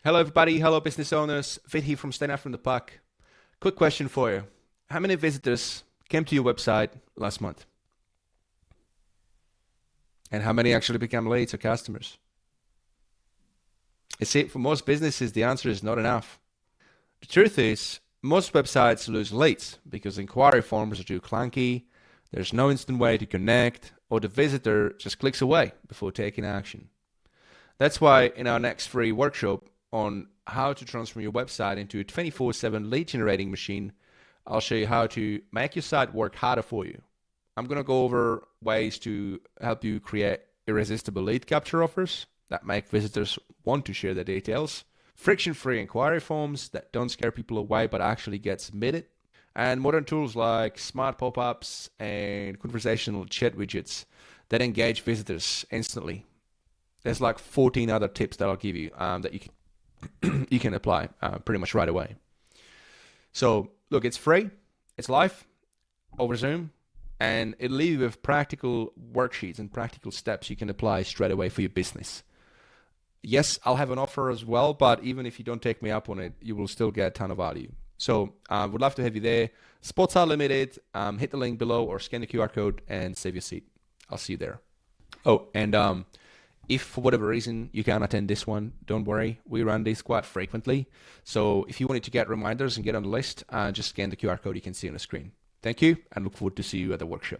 Hello, everybody. Hello, business owners. Fit here from Stand Out from the Pack. Quick question for you. How many visitors came to your website last month? And how many actually become leads or customers? You see, for most businesses, the answer is not enough. The truth is, most websites lose leads because inquiry forms are too clunky, there's no instant way to connect, or the visitor just clicks away before taking action. That's why in our next free workshop on how to transform your website into a 24/7 lead generating machine, I'll show you how to make your site work harder for you. I'm going to go over ways to help you create irresistible lead capture offers that make visitors want to share their details, friction-free inquiry forms that don't scare people away but actually get submitted, and modern tools like smart pop-ups and conversational chat widgets that engage visitors instantly. There's like 14 other tips that I'll give you that you can apply pretty much right away. So look, it's free, it's live over Zoom, and it'll leave you with practical worksheets and practical steps you can apply straight away for your business. Yes, I'll have an offer as well, but even if you don't take me up on it, you will still get a ton of value. So I would love to have you there. Spots are limited. Hit the link below or scan the QR code and save your seat. I'll see you there. Oh, and if for whatever reason you can't attend this one, don't worry. We run these quite frequently. So if you wanted to get reminders and get on the list, just scan the QR code you can see on the screen. Thank you, and look forward to see you at the workshop.